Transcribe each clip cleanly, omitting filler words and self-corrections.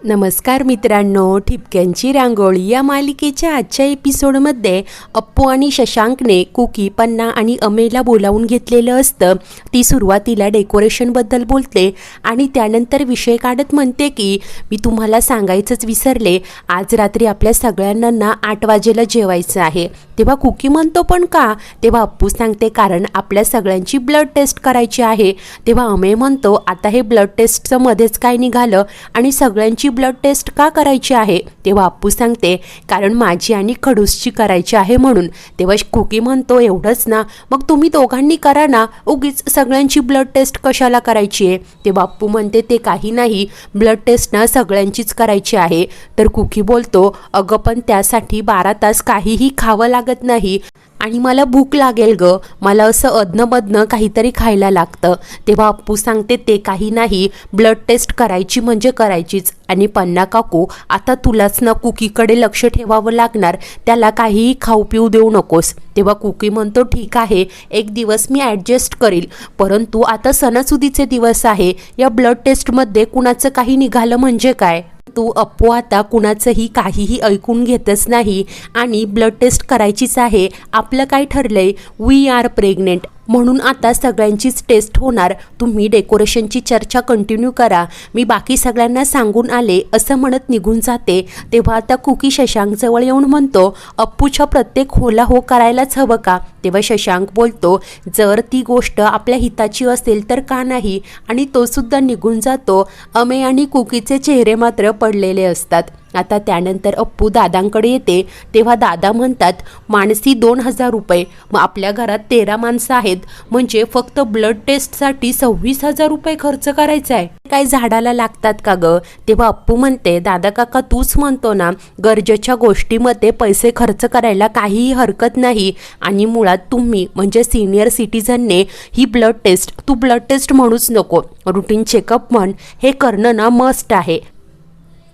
नमस्कार मित्रांनो, ठिपक्यांची रांगोळी या मालिकेच्या आजच्या एपिसोडमध्ये अप्पू आणि शशांकने कुकी, पन्ना आणि अमेला बोलावून घेतलेलं असतं. ती सुरुवातीला डेकोरेशनबद्दल बोलते आणि त्यानंतर विषय काढत म्हणते की मी तुम्हाला सांगायचंच विसरले, आज रात्री आपल्या सगळ्यांना 8 वाजेला जेवायचं आहे. तेव्हा कुकी म्हणतो पण का? तेव्हा अप्पू सांगते कारण आपल्या सगळ्यांची ब्लड टेस्ट करायची आहे. तेव्हा अमे म्हणतो आता हे ब्लड टेस्टचं मध्येच काय निघालं आणि सगळ्यांची ब्लड टेस्ट का करायची आहे? तेव्हा अप्पू सांगते कारण माझी आणि खडूसची करायची आहे म्हणून. तेव्हा कुकी म्हणतो एवढंच ना, मग तुम्ही दोघांनी करा ना, उगीच सगळ्यांची ब्लड टेस्ट कशाला करायची आहे? तेव्हा अप्पू म्हणते ते काही नाही, ब्लड टेस्ट ना सगळ्यांचीच करायची आहे. तर कुकी बोलतो अगं पण त्यासाठी 12 तास काहीही खावं लागत नाही आणि मला भूक लागेल ग, मला असं अधनंमधनं काहीतरी खायला लागतं. तेव्हा अप्पू सांगते ते काही नाही, ब्लड टेस्ट करायची म्हणजे करायचीच. आणि पन्ना काकू आता तुलाच ना कुकीकडे लक्ष ठेवावं लागणार, त्याला काहीही खाऊ पिऊ देऊ नकोस. तेव्हा कुकी म्हणतो ठीक आहे, एक दिवस मी ॲडजस्ट करील, परंतु आता सणासुदीचे दिवस आहे, या ब्लड टेस्टमध्ये कुणाचं काही निघालं म्हणजे काय? तू अप्पू आता कुणाचंही काहीही ऐकून घेतच नाही आणि ब्लड टेस्ट करायचीच आहे. आपलं काय ठरलंय? वी आर प्रेग्नेंट, म्हणून आता सगळ्यांचीच टेस्ट होणार. तुम्ही डेकोरेशनची चर्चा कंटिन्यू करा, मी बाकी सगळ्यांना सांगून आले असं म्हणत निघून जाते. तेव्हा आता कुकी शशांकजवळ येऊन म्हणतो अप्पूच्या प्रत्येक होला हो करायलाच हवं का? तेव्हा शशांक बोलतो जर ती गोष्ट आपल्या हिताची असेल तर का नाही, आणि तो सुद्धा निघून जातो. अमे आणि कुकीचे चेहरे मात्र पडलेले असतात. आता त्यानंतर अप्पू दादांकडे येते. तेव्हा दादा म्हणतात माणसी 2000 रुपये, मग आपल्या घरात 13 माणसं आहेत, म्हणजे फक्त ब्लड टेस्टसाठी 26,000 रुपये खर्च करायचा आहे. काय झाडाला लागतात का ग? तेव्हा अप्पू म्हणते दादा काका तूच म्हणतो ना, गरजेच्या गोष्टीमध्ये पैसे खर्च करायला काहीही हरकत नाही. आणि मुळात तुम्ही म्हणजे सिनियर सिटीजनने ही ब्लड टेस्ट, तू ब्लड टेस्ट म्हणूच नको, रुटीन चेकअप म्हण, हे करणं ना मस्ट आहे.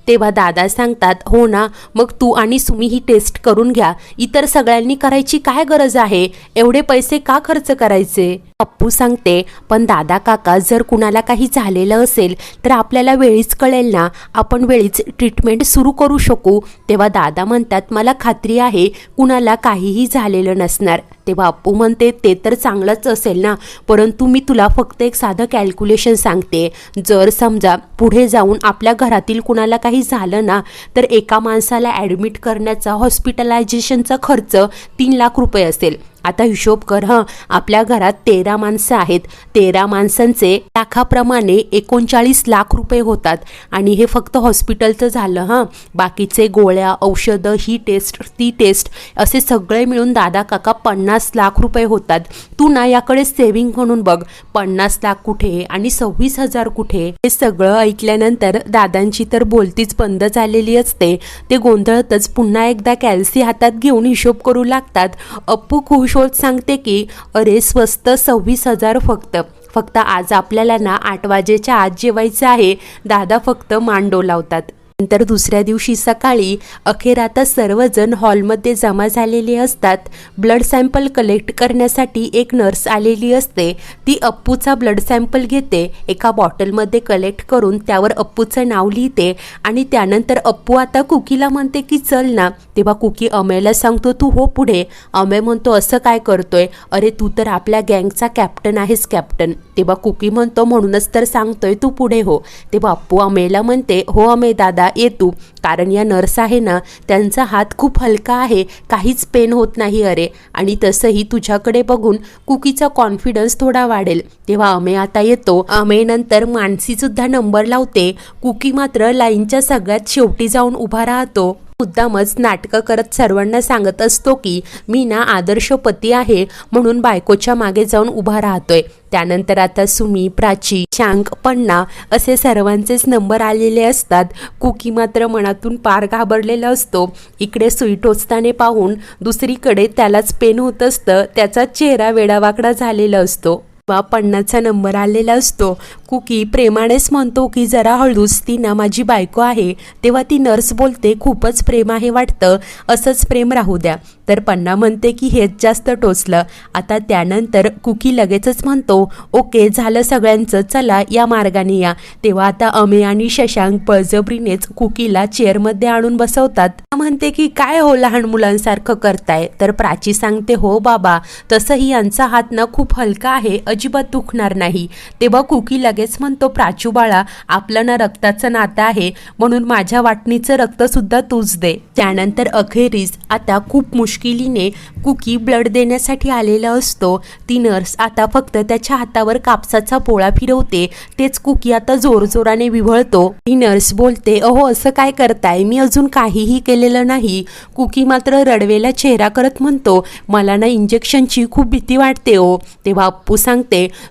तेव्हा दादा सांगतात हो ना, मग तू आणि सुमी ही टेस्ट करून घ्या, इतर सगळ्यांनी करायची काय गरज आहे? एवढे पैसे का खर्च करायचे? अप्पू सांगते पण दादा काका जर कुणाला काही झालेलं असेल तर आपल्याला वेळीच कळेल ना, आपण वेळीच ट्रीटमेंट सुरू करू शकू. तेव्हा दादा म्हणतात मला खात्री आहे कुणाला काहीही झालेलं नसणार. तेव्हा अप्पू म्हणते ते तर चांगलंच असेल ना, परंतु मी तुला फक्त एक साधं कॅल्क्युलेशन सांगते, जर समजा पुढे जाऊन आपल्या घरातील कुणाला काही झालं ना, तर एका माणसाला ॲडमिट करण्याचा हॉस्पिटलायझेशनचा खर्च 3 लाख रुपये असेल. आता हिशोब कर हं, आपल्या घरात 13 माणसं आहेत, 13 माणसांचे लाखाप्रमाणे 39 लाख रुपये होतात. आणि हे फक्त हॉस्पिटलचं झालं हं, बाकीचे गोळ्या, औषधं, ही टेस्ट ती टेस्ट असे सगळे मिळून दादा काका 50 लाख रुपये होतात. तू ना याकडे सेव्हिंग म्हणून बघ, 50 लाख कुठे आणि 26,000 कुठे? हे सगळं ऐकल्यानंतर दादांची तर बोलतीच बंद झालेली असते. ते गोंधळतच पुन्हा एकदा कॅल्सी हातात घेऊन हिशोब करू लागतात. अप्पू खुश होत सांगते की अरे स्वस्त 26,000 फक्त आज आपल्याला ना 8 वाजेच्या आत जेवायचं आहे. दादा फक्त मान डोलावतात. नंतर दुसऱ्या दिवशी सकाळी अखेर आता सर्वजण हॉलमध्ये जमा झालेले असतात. ब्लड सॅम्पल कलेक्ट करण्यासाठी एक नर्स आलेली असते. ती अप्पूचा ब्लड सॅम्पल घेते, एका बॉटलमध्ये कलेक्ट करून त्यावर अप्पूचं नाव लिहिते आणि त्यानंतर अप्पू आता कुकीला म्हणते की चल ना. तेव्हा कुकी अमेला सांगतो तू हो पुढे. अमे म्हणतो असं काय करतोय? अरे तू तर आपल्या गँगचा कॅप्टन आहेस कॅप्टन. तेव्हा कुकी म्हणतो म्हणूनच तर सांगतोय तू पुढे हो. तेव्हा अप्पू अमेला म्हणते हो अमे दादा ये तू, कारण या नर्स आहे ना त्यांचा हात खूप हलका आहे, काहीच पेन होत नाही अरे. आणि तसंही तुझ्याकडे बघून कुकीचा कॉन्फिडन्स थोडा वाढेल. तेव्हा अमे आता येतो. अमे नंतर मानसी सुद्धा नंबर लावते. कुकी मात्र लाईनच्या सगळ्यात शेवटी जाऊन उभा राहतो. मुद्दामच नाटकं करत सर्वांना सांगत असतो की मी ना आदर्श पती आहे म्हणून बायकोच्या मागे जाऊन उभा राहतोय. त्यानंतर आता सुमी, प्राची, शांक, पन्ना असे सर्वांचेच नंबर आलेले असतात. कुकी मात्र मनातून पार घाबरलेला असतो. इकडे सुई टोचताने पाहून दुसरीकडे त्यालाच पेन होत असतं. त्याचा चेहरा वेडावाकडा झालेला असतो. पन्नाचा नंबर आलेला असतो. कुकी प्रेमानेच म्हणतो की जरा हळूच, ती ना माझी बायको आहे. तेव्हा ती नर्स बोलते खूपच प्रेम आहे वाटतं, असंच प्रेम राहू द्या. तर पन्ना म्हणते की हेच जास्त टोचलं. आता त्यानंतर कुकी लगेचच म्हणतो ओके झालं सगळ्यांचं, चला या मार्गाने या. तेव्हा आता अमे आणि शशांक बळजबरीनेच कुकीला चेअरमध्ये आणून बसवतात. म्हणते की काय हो लहान मुलांसारखं करताय. तर प्राची सांगते हो बाबा, तसंही यांचा हात ना खूप हलका आहे, अजिबात दुखणार नाही. तेव्हा कुकी लगेच म्हणतो प्राचू बाळा, आपलं ना रक्ताचं नातं आहे, म्हणून माझ्या वाटणीचं रक्त सुद्धा तूच दे. त्यानंतर अखेरीस आता खूप मुश्किलीने कुकी ब्लड देण्यासाठी आलेला असतो. ती नर्स आता फक्त त्याच्या हातावर कापसाचा पोळा फिरवते. तेच कुकी आता जोरजोराने विव्हळतो. ती नर्स बोलते अहो असं काय करताय, मी अजून काहीही केलेलं नाही. कुकी मात्र रडवेला चेहरा करत म्हणतो मला ना इंजेक्शनची खूप भीती वाटते हो. तेव्हा अप्पू सांगते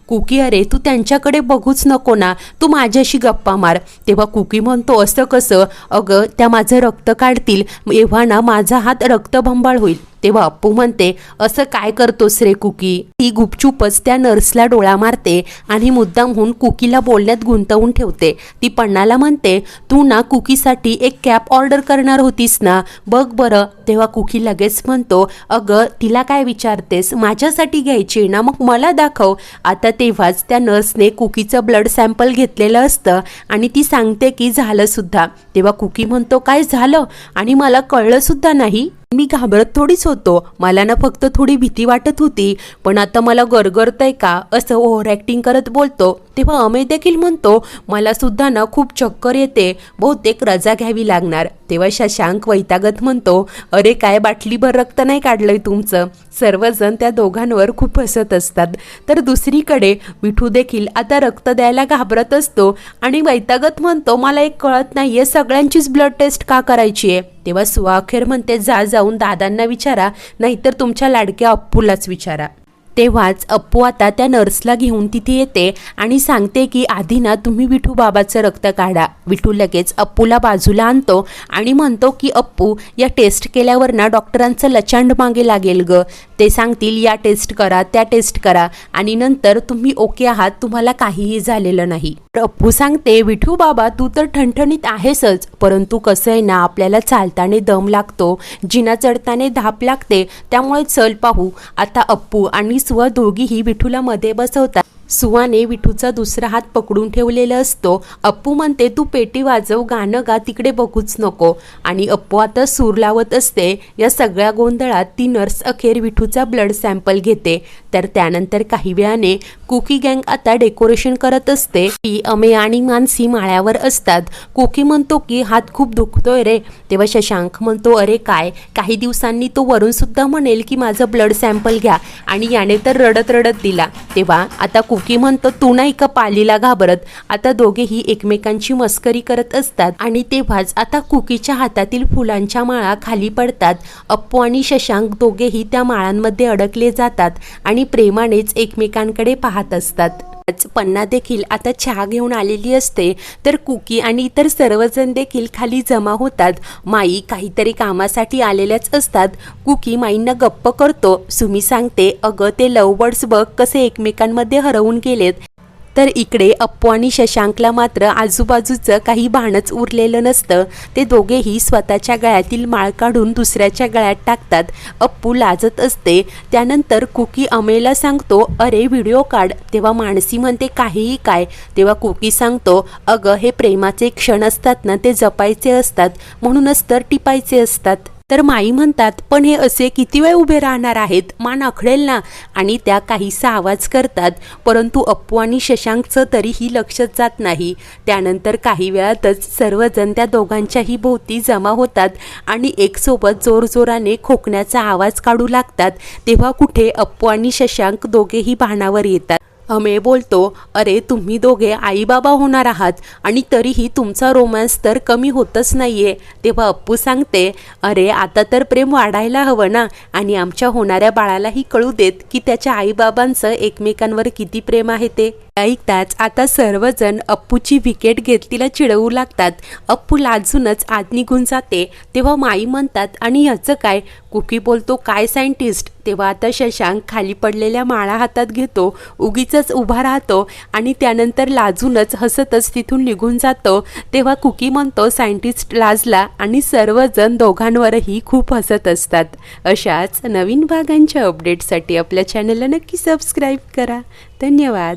कुकी अरे तू त्यांच्याकडे बघूच नको ना, तू माझ्याशी गप्पा मार. तेव्हा कुकी म्हणतो असं कसं, अगं त्या माझं रक्त काढतील, एव्हा ना माझा हात रक्तबंबाळ होईल. तेव्हा अप्पू म्हणते असं काय करतोस रे कुकी. ती गुपचूपच त्या नर्सला डोळा मारते आणि मुद्दामहून कुकीला बोलण्यात गुंतवून ठेवते. ती पन्नाला म्हणते तू ना कुकीसाठी एक कॅप ऑर्डर करणार होतीस ना, बघ बरं. तेव्हा कुकी लगेच म्हणतो अगं तिला काय विचारतेस, माझ्यासाठी घ्यायची ना, मग मला दाखव. आता तेव्हाच त्या नर्सने कुकीचं ब्लड सॅम्पल घेतलेलं असतं आणि ती सांगते की झालं सुद्धा. तेव्हा कुकी म्हणतो काय झालं आणि मला कळलं सुद्धा नाही. मी घाबरत थोडीच होतो, मला ना फक्त थोडी भीती वाटत होती, पण आता मला गरगरतंय का, असं ओव्हर ॲक्टिंग करत बोलतो. तेव्हा अमेय देखील म्हणतो मला सुद्धा ना खूप चक्कर येते, बहुतेक रजा घ्यावी लागणार. तेव्हा शशांक वैतागत म्हणतो अरे काय बाटलीभर रक्त नाही काढलंय तुमचं. सर्वजण त्या दोघांवर खूप हसत असतात. तर दुसरीकडे विठू देखील आता रक्त द्यायला घाबरत असतो आणि वैतागत म्हणतो मला एक कळत नाहीये, सगळ्यांचीच ब्लड टेस्ट का करायची आहे. तेव्हा सुआ अखेर म्हणते जाऊन दादांना विचारा, नाहीतर तुमच्या लाडक्या अप्पूलाच विचारा. तेव्हाच अप्पू आता त्या नर्सला घेऊन तिथे येते आणि सांगते की आधी ना तुम्ही विठू बाबाचं रक्त काढा. विठू लगेच अप्पूला बाजूला आणतो आणि म्हणतो की अप्पू या टेस्ट केल्यावर ना डॉक्टरांचं लचांड मागे लागेल ग. ते सांगतील या टेस्ट करा त्या टेस्ट करा आणि नंतर तुम्ही ओके आहात, तुम्हाला काहीही झालेलं नाही. अप्पू सांगते विठू बाबा तू तर ठणठणीत आहेसच, परंतु कसं आहे ना आपल्याला चालताना दम लागतो, जिना चढताना धाप लागते, त्यामुळे चल पाहू. आता अप्पू आणि सुआ दोघीही विठूला मध्ये बसवतात. सुवाने विठूचा दुसरा हात पकडून ठेवलेला असतो. अप्पू म्हणते तू पेटी वाजव, गाणं गा, तिकडे बघूच नको. आणि अप्पू आता सूर लावत असते. या सगळ्या गोंधळात ती नर्स अखेर विठूचा ब्लड सॅम्पल घेते. तर त्यानंतर काही वेळाने कुकी गँग आता डेकोरेशन करत असते. ती अमे आणि मानसी माळ्यावर असतात. कुकी म्हणतो की हात खूप दुखतोय रे. तेव्हा शशांक म्हणतो अरे काय, काही दिवसांनी तो वरून सुद्धा म्हणेल की माझं ब्लड सॅम्पल घ्या, आणि याने तर रडत रडत दिला. तेव्हा आता कुकी म्हणतो तू नाही का पालीला घाबरत. आता दोघेही एकमेकांची मस्करी करत असतात आणि तेव्हाच आता कुकीच्या हातातील फुलांच्या माळा खाली पडतात. अप्पू आणि शशांक दोघेही त्या माळांमध्ये अडकले जातात आणि प्रेमानेच एकमेकांकडे पाहत असतात. पन्ना देखील आता चहा घेऊन आलेली असते. तर कुकी आणि इतर सर्वजण देखील खाली जमा होतात. माई काहीतरी कामासाठी आलेल्याच असतात. कुकी माईंना गप्प करतो. सुमी सांगते अगं ते लव्ह बर्ड्स बघ कसे एकमेकांमध्ये हरवून गेलेत. तर इकडे अप्पू आणि शशांकला मात्र आजूबाजूचं काही भानच उरलेलं नसतं. ते दोघेही स्वतःच्या गळ्यातील माळ काढून दुसऱ्याच्या गळ्यात टाकतात. अप्पू लाजत असते. त्यानंतर कुकी अमेला सांगतो अरे व्हिडिओ काढ. तेव्हा मानसी म्हणते काहीही काय. तेव्हा कुकी सांगतो अगं हे प्रेमाचे क्षण असतात ना, ते जपायचे असतात, म्हणूनच तर टिपायचे असतात. तर माई म्हणतात पण हे असे किती वेळ उभे राहणार आहेत, मान आखडेल ना. आणि त्या काहीसा आवाज करतात, परंतु अप्पू आणि शशांकचं तरीही लक्षच जात नाही. त्यानंतर काही वेळातच सर्वजण त्या दोघांच्याही भोवती जमा होतात आणि एकसोबत जोरजोराने खोकण्याचा आवाज काढू लागतात. तेव्हा कुठे अप्पू आणि शशांक दोघेही भानावर येतात. अमे बोलतो अरे तुम्ही दोघे आई बाबा होणार आहात आणि तरीही तुमचा रोमॅन्स तर कमी होतच नाहीये. तेव्हा अप्पू सांगते अरे आता तर प्रेम वाढायला हवं ना, आणि आमच्या होणाऱ्या बाळालाही कळू देत की त्याच्या आईबाबांचं एकमेकांवर किती प्रेम आहे ते. ऐकताच आता सर्वजण अप्पूची विकेट घेतलीला चिडवू लागतात. अप्पू लाजूनच आत निघून जाते. तेव्हा माई म्हणतात, आणि याचं काय? कुकी बोलतो, काय सायंटिस्ट? तेव्हा आता शशांक खाली पडलेल्या माळा हातात घेतो, उगीचच उभा राहतो आणि त्यानंतर लाजूनच हसतच तिथून निघून जातो. तेव्हा कुकी म्हणतो, सायंटिस्ट लाजला, आणि सर्वजण दोघांवरही खूप हसत असतात. अशाच नवीन भागांच्या अपडेटसाठी आपल्या चॅनलला नक्की सबस्क्राईब करा. धन्यवाद.